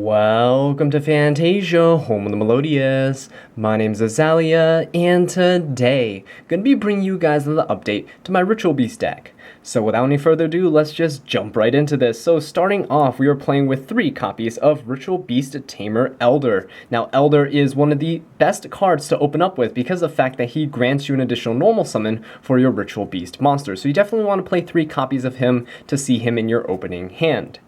Welcome to Fantasia, home of the melodious. My name's Azallea, and today, gonna be bringing you guys the update to my Ritual Beast deck. So without any further ado, let's just jump right into this. So starting off, we are playing with 3 copies of Ritual Beast Tamer Elder. Now Elder is one of the best cards to open up with because of the fact that he grants you an additional normal summon for your Ritual Beast monster. So you definitely want to play 3 copies of him to see him in your opening hand.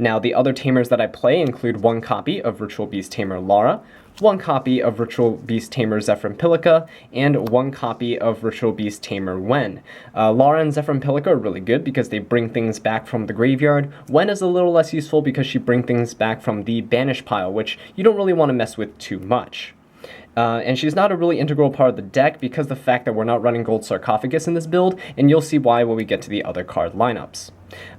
Now, the other Tamers that I play include 1 copy of Ritual Beast Tamer Lara, 1 copy of Ritual Beast Tamer Zephyrin Pilica, and 1 copy of Ritual Beast Tamer Wen. Lara and Zephyrin Pilica are really good because they bring things back from the graveyard. Wen is a little less useful because she brings things back from the banish pile, which you don't really want to mess with too much. And she's not a really integral part of the deck because of the fact that we're not running Gold Sarcophagus in this build, and you'll see why when we get to the other card lineups.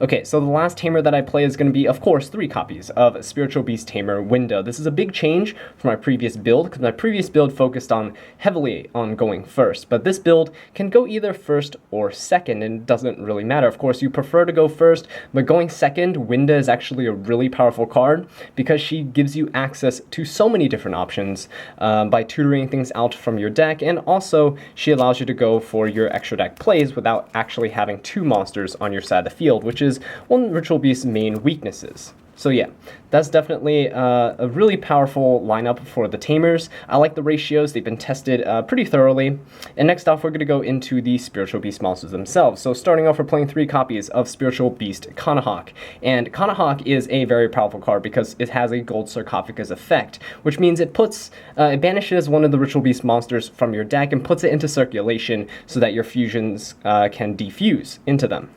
Okay, so the last Tamer that I play is going to be, of course, 3 copies of Spiritual Beast Tamer Window. This is a big change from my previous build, because my previous build focused heavily on going first, but this build can go either first or second, and it doesn't really matter. Of course, you prefer to go first, but going second, Winda is actually a really powerful card, because she gives you access to so many different options by tutoring things out from your deck, and also she allows you to go for your extra deck plays without actually having 2 monsters on your side of the field, which is one of Ritual Beast's main weaknesses. So yeah, that's definitely a really powerful lineup for the Tamers. I like the ratios, they've been tested pretty thoroughly. And next off, we're going to go into the Spiritual Beast monsters themselves. So starting off, we're playing 3 copies of Spiritual Beast Kanahawk. And Kanahawk is a very powerful card because it has a Gold Sarcophagus effect, which means it banishes one of the Ritual Beast monsters from your deck and puts it into circulation so that your fusions can defuse into them.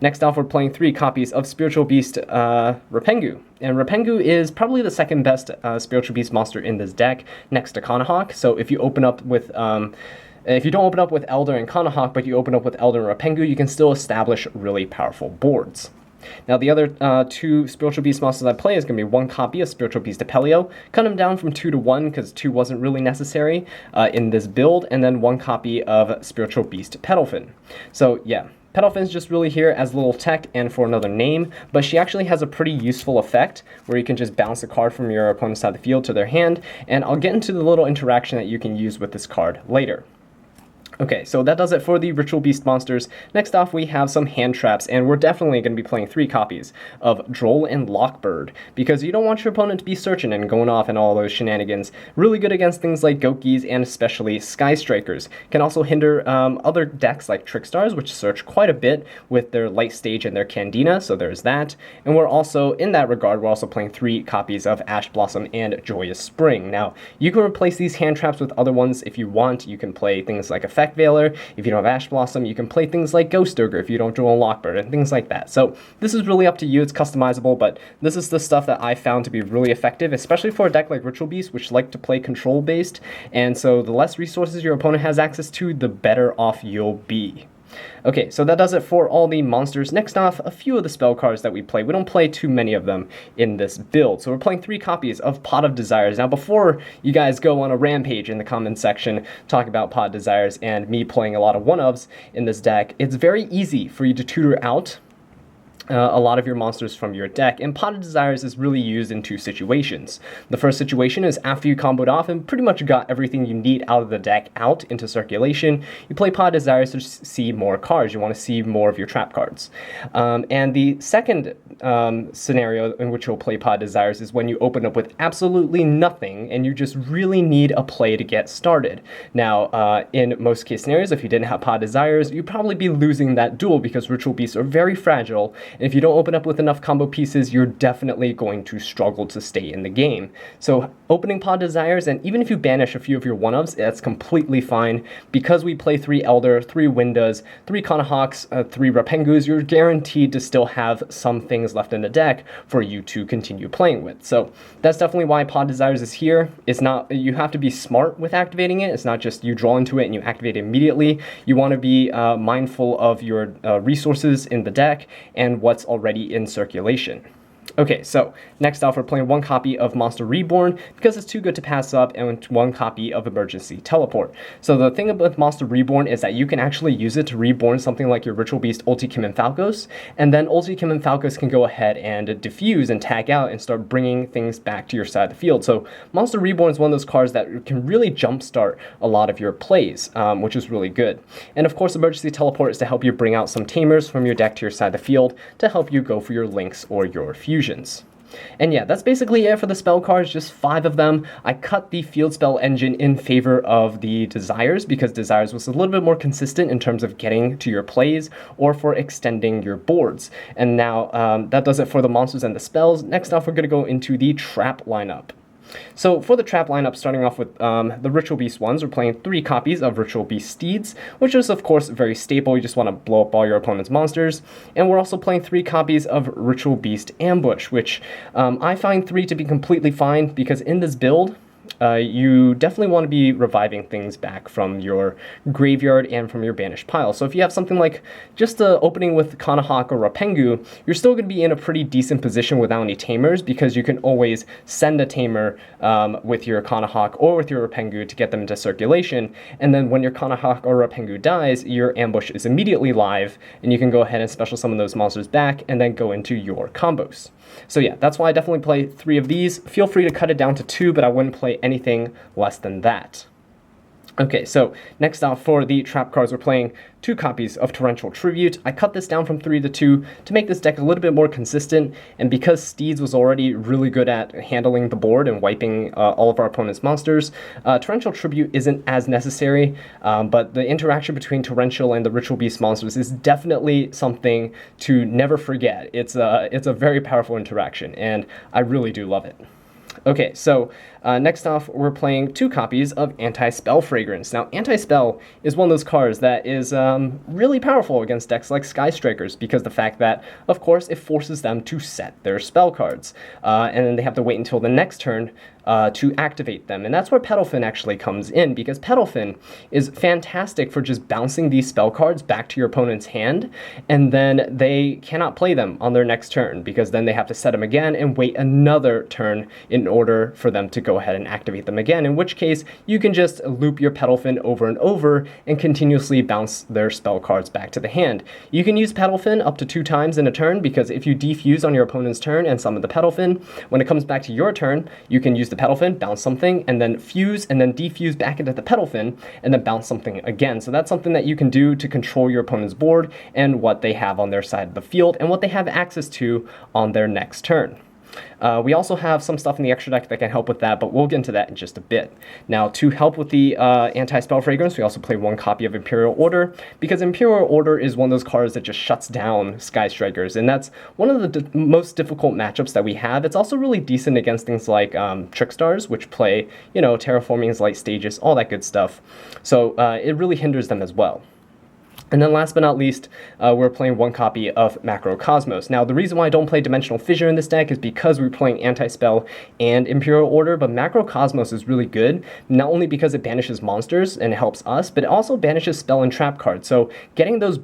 Next off, we're playing 3 copies of Spiritual Beast Rapengu. And Rapengu is probably the second best Spiritual Beast monster in this deck, next to Kanahawk. So if you open up with if you don't open up with Elder and Kanahawk, but you open up with Elder and Rapengu, you can still establish really powerful boards. Now, the other 2 Spiritual Beast monsters I play is going to be 1 copy of Spiritual Beast Apelio, cut him down from 2 to 1 because 2 wasn't really necessary in this build, and then 1 copy of Spiritual Beast Petalfin. So yeah, Petalfin's just really here as a little tech and for another name, but she actually has a pretty useful effect where you can just bounce a card from your opponent's side of the field to their hand, and I'll get into the little interaction that you can use with this card later. Okay, so that does it for the Ritual Beast monsters. Next off, we have some hand traps, and we're definitely going to be playing 3 copies of Droll and Lockbird, because you don't want your opponent to be searching and going off and all those shenanigans. Really good against things like Gokis and especially Sky Strikers. Can also hinder other decks like Trickstars, which search quite a bit with their Light Stage and their Candina, so there's that. And we're also, in that regard, we're also playing 3 copies of Ash Blossom and Joyous Spring. Now, you can replace these hand traps with other ones if you want. You can play things like Effect Veiler. If you don't have Ash Blossom, you can play things like Ghost Ogre if you don't draw a Lockbird and things like that. So this is really up to you. It's customizable, but this is the stuff that I found to be really effective, especially for a deck like Ritual Beast, which like to play control based. And so the less resources your opponent has access to, the better off you'll be. Okay, so that does it for all the monsters. Next off, a few of the spell cards that we play. We don't play too many of them in this build, so we're playing 3 copies of Pot of Desires. Now, before you guys go on a rampage in the comments section talking about Pot of Desires and me playing a lot of 1-ofs in this deck, it's very easy for you to tutor out a lot of your monsters from your deck, and Pot of Desires is really used in 2 situations. The first situation is after you comboed off and pretty much got everything you need out of the deck out into circulation, you play Pot of Desires to see more cards. You want to see more of your trap cards. And the second scenario in which you'll play Pot of Desires is when you open up with absolutely nothing and you just really need a play to get started. Now, in most case scenarios, if you didn't have Pot of Desires, you'd probably be losing that duel because Ritual Beasts are very fragile. And if you don't open up with enough combo pieces, you're definitely going to struggle to stay in the game. So opening Pot of Desires, and even if you banish a few of your 1-ofs, that's completely fine. Because we play 3 Elder, 3 Windas, 3 Kanahawks, 3 Rapengus, you're guaranteed to still have some things left in the deck for you to continue playing with. So that's definitely why Pot of Desires is here. It's not, you have to be smart with activating it. It's not just you draw into it and you activate it immediately. You want to be mindful of your resources in the deck and what's already in circulation. Okay, so next off, we're playing one copy of Monster Reborn because it's too good to pass up, and one copy of Emergency Teleport. So the thing with Monster Reborn is that you can actually use it to reborn something like your Ritual Beast Ulti Kim and Falcos, and then Ulti Kim and Falcos can go ahead and diffuse and tag out and start bringing things back to your side of the field. So Monster Reborn is one of those cards that can really jumpstart a lot of your plays, which is really good. And of course, Emergency Teleport is to help you bring out some Tamers from your deck to your side of the field to help you go for your Links or your Fusions. And yeah, that's basically it for the spell cards, just 5 of them. I cut the field spell engine in favor of the Desires because Desires was a little bit more consistent in terms of getting to your plays or for extending your boards. And now that does it for the monsters and the spells. Next off, we're going to go into the trap lineup. So for the trap lineup, starting off with the Ritual Beast ones, we're playing 3 copies of Ritual Beast Steeds, which is of course very stable. You just want to blow up all your opponent's monsters. And we're also playing 3 copies of Ritual Beast Ambush, which I find 3 to be completely fine because in this build, you definitely want to be reviving things back from your graveyard and from your banished pile. So if you have something like just opening with Kanahawk or Rapengu, you're still going to be in a pretty decent position without any Tamers because you can always send a Tamer with your Kanahawk or with your Rapengu to get them into circulation. And then when your Kanahawk or Rapengu dies, your ambush is immediately live and you can go ahead and special summon those monsters back and then go into your combos. So yeah, that's why I definitely play 3 of these. Feel free to cut it down to 2, but I wouldn't play anything less than that. Okay, so next off for the trap cards, we're playing 2 copies of Torrential Tribute. I cut this down from 3 to 2 to make this deck a little bit more consistent, and because Steeds was already really good at handling the board and wiping all of our opponent's monsters, Torrential Tribute isn't as necessary, but the interaction between Torrential and the Ritual Beast monsters is definitely something to never forget. It's a very powerful interaction, and I really do love it. Okay, so next off, we're playing 2 copies of Anti-Spell Fragrance. Now, Anti-Spell is one of those cards that is really powerful against decks like Sky Strikers because the fact that, of course, it forces them to set their spell cards. And then they have to wait until the next turn to activate them. And that's where Petalfin actually comes in, because Petalfin is fantastic for just bouncing these spell cards back to your opponent's hand, and then they cannot play them on their next turn, because then they have to set them again and wait another turn in order for them to go ahead and activate them again, in which case you can just loop your Petalfin over and over and continuously bounce their spell cards back to the hand. You can use Petalfin up to 2 times in a turn, because if you defuse on your opponent's turn and summon the Petalfin, when it comes back to your turn, you can use the Petalfin, bounce something, and then fuse, and then defuse back into the Petalfin, and then bounce something again. So that's something that you can do to control your opponent's board and what they have on their side of the field and what they have access to on their next turn. We also have some stuff in the extra deck that can help with that, but we'll get into that in just a bit. Now, to help with the Anti-Spell Fragrance, we also play 1 copy of Imperial Order, because Imperial Order is one of those cards that just shuts down Sky Strikers, and that's one of the most difficult matchups that we have. It's also really decent against things like Trickstars, which play, you know, Terraformings, Light Stages, all that good stuff. So it really hinders them as well. And then last but not least, we're playing 1 copy of Macrocosmos. Now, the reason why I don't play Dimensional Fissure in this deck is because we're playing Anti-Spell and Imperial Order, but Macrocosmos is really good, not only because it banishes monsters and helps us, but it also banishes spell and trap cards. So getting those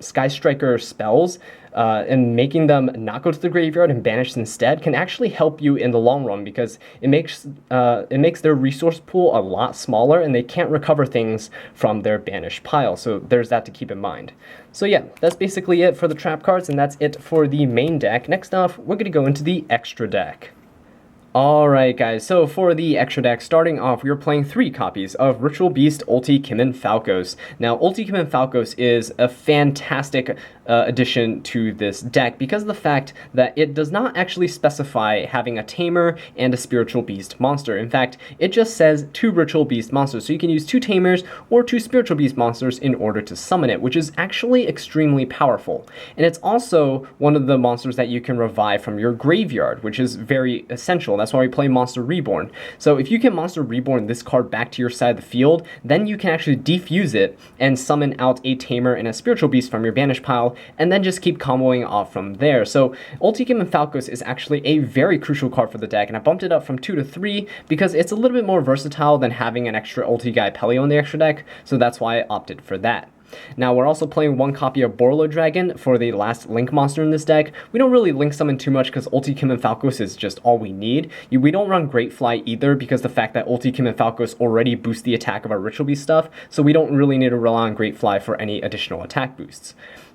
Sky Striker spells and making them not go to the graveyard and banish instead can actually help you in the long run, because it makes their resource pool a lot smaller and they can't recover things from their banished pile. So there's that to keep in mind. So yeah, that's basically it for the trap cards, and that's it for the main deck. Next off, we're going to go into the extra deck. Alright guys, so for the extra deck, starting off, we are playing 3 copies of Ritual Beast Ulti Kim and Falcos. Now, Ulti Kim and Falcos is a fantastic addition to this deck because of the fact that it does not actually specify having a Tamer and a Spiritual Beast monster. In fact, it just says 2 Ritual Beast monsters, so you can use 2 Tamers or 2 Spiritual Beast monsters in order to summon it, which is actually extremely powerful. And it's also one of the monsters that you can revive from your graveyard, which is very essential. That's why we play Monster Reborn. So if you can Monster Reborn this card back to your side of the field, then you can actually defuse it and summon out a Tamer and a Spiritual Beast from your banished pile, and then just keep comboing off from there. So Ulti Kim and Falcos is actually a very crucial card for the deck, and I bumped it up from 2 to 3 because it's a little bit more versatile than having an extra Ulti Guy Pelio in the extra deck, so that's why I opted for that. Now, we're also playing one copy of Borlo Dragon for the last Link monster in this deck. We don't really Link summon too much because Ulti Kim and Falcos is just all we need. We don't run Great Fly either because the fact that Ulti Kim and Falcos already boost the attack of our Ritual Beast stuff, so we don't really need to rely on Great Fly for any additional attack boosts.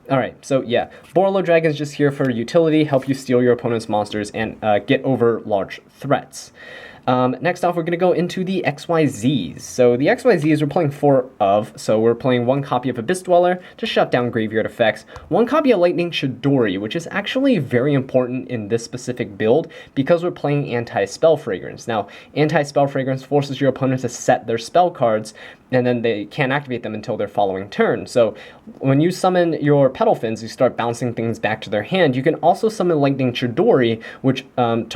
Alright, so yeah, Borlo Dragon is just here for utility, help you steal your opponent's monsters and get over large threats. Next off, we're going to go into the XYZs. So the XYZs we're playing 4 of, so we're playing one copy of Abyss Dweller to shut down graveyard effects, one copy of Lightning Chidori, which is actually very important in this specific build because we're playing Anti-Spell Fragrance. Now, Anti-Spell Fragrance forces your opponent to set their spell cards, and then they can't activate them until their following turn. So when you summon your Petal Fins, you start bouncing things back to their hand. You can also summon Lightning Chidori, which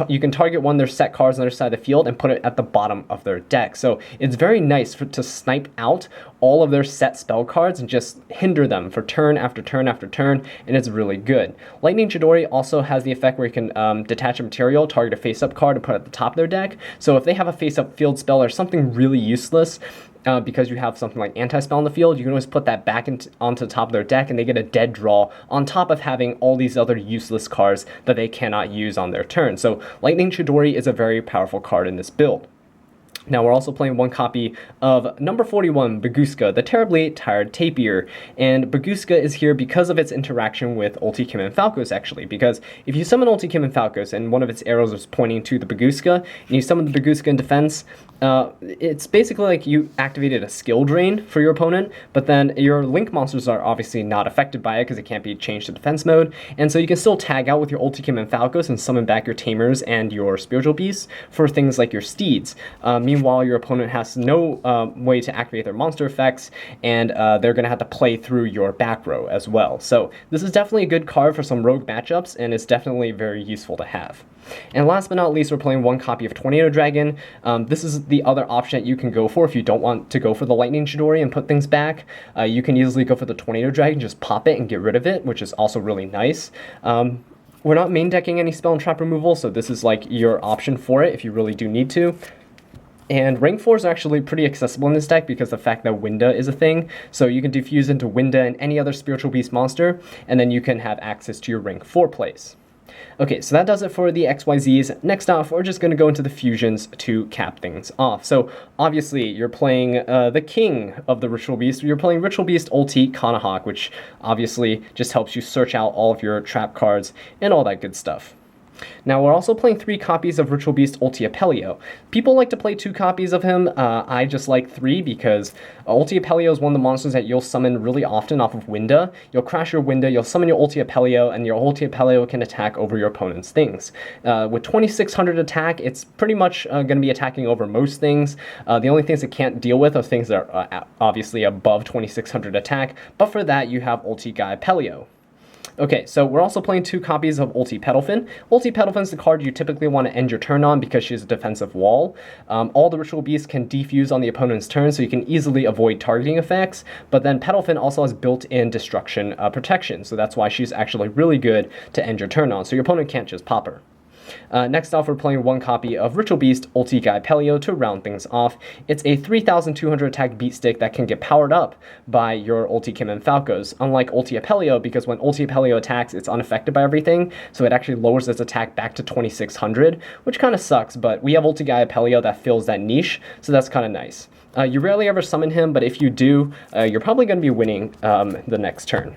you can target one of their set cards on the other side of the field and put it at the bottom of their deck. So it's very nice to snipe out all of their set spell cards and just hinder them for turn after turn after turn, and it's really good. Lightning Chidori also has the effect where you can detach a material, target a face-up card, and put it at the top of their deck. So if they have a face-up field spell or something really useless, because you have something like Anti-Spell on the field, you can always put that back onto the top of their deck and they get a dead draw on top of having all these other useless cards that they cannot use on their turn. So Lightning Chidori is a very powerful card in this build. Now we're also playing one copy of number 41, Baguska, the Terribly Tired Tapir. And Baguska is here because of its interaction with Ulti Kim and Falcos, actually. Because if you summon Ulti Kim and Falcos and one of its arrows is pointing to the Baguska, and you summon the Baguska in defense, it's basically like you activated a skill drain for your opponent, but then your Link monsters are obviously not affected by it because it can't be changed to defense mode, and so you can still tag out with your Ulti Kim and Falcos and summon back your Tamers and your Spiritual Beasts for things like your Steeds. Meanwhile, your opponent has no way to activate their monster effects, and they're going to have to play through your back row as well. So this is definitely a good card for some rogue matchups, and it's definitely very useful to have. And last but not least, we're playing one copy of Tornado Dragon. This is the other option that you can go for if you don't want to go for the Lightning Chidori and put things back. You can easily go for the Tornado Dragon, just pop it and get rid of it, which is also really nice. We're not main decking any spell and trap removal, so this is like your option for it if you really do need to. And rank 4 is actually pretty accessible in this deck because the fact that Winda is a thing. So you can diffuse into Winda and any other Spiritual Beast monster, and then you can have access to your rank 4 plays. Okay, so that does it for the XYZs. Next off, we're just going to go into the fusions to cap things off. So obviously, you're playing the king of the Ritual Beast. You're playing Ritual Beast Ulti Kanahawk, which obviously just helps you search out all of your trap cards and all that good stuff. Now, we're also playing 3 copies of Ritual Beast Ulti Apelio. People like to play 2 copies of him. I just like 3 because Ulti Apelio is one of the monsters that you'll summon really often off of Winda. You'll crash your Winda, you'll summon your Ulti Apelio, and your Ulti Apelio can attack over your opponent's things. With 2600 attack, it's pretty much going to be attacking over most things. The only things it can't deal with are things that are obviously above 2600 attack, but for that, you have Ulti Guy Apelio. Okay, so we're also playing 2 copies of Ulti Petalfin. Ulti Petalfin is the card you typically want to end your turn on because she's a defensive wall. All the Ritual Beasts can defuse on the opponent's turn, so you can easily avoid targeting effects, but then Petalfin also has built-in destruction protection, so that's why she's actually really good to end your turn on, so your opponent can't just pop her. Next off, we're playing 1 copy of Ritual Beast Ulti Guy Pelio to round things off. It's a 3,200 attack beat stick that can get powered up by your Ulti Kim and Falcos, unlike Ulti Apelio, because when Ulti Apelio attacks, it's unaffected by everything, so it actually lowers its attack back to 2,600, which kind of sucks, but we have Ulti Guy Apelio that fills that niche, so that's kind of nice. You rarely ever summon him, but if you do, you're probably going to be winning the next turn.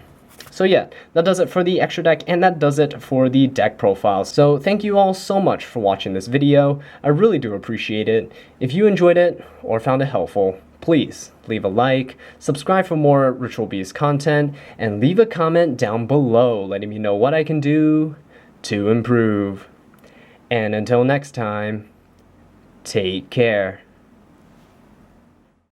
So yeah, that does it for the extra deck, and that does it for the deck profiles. So thank you all so much for watching this video. I really do appreciate it. If you enjoyed it or found it helpful, please leave a like, subscribe for more Ritual Beast content, and leave a comment down below letting me know what I can do to improve. And until next time, take care.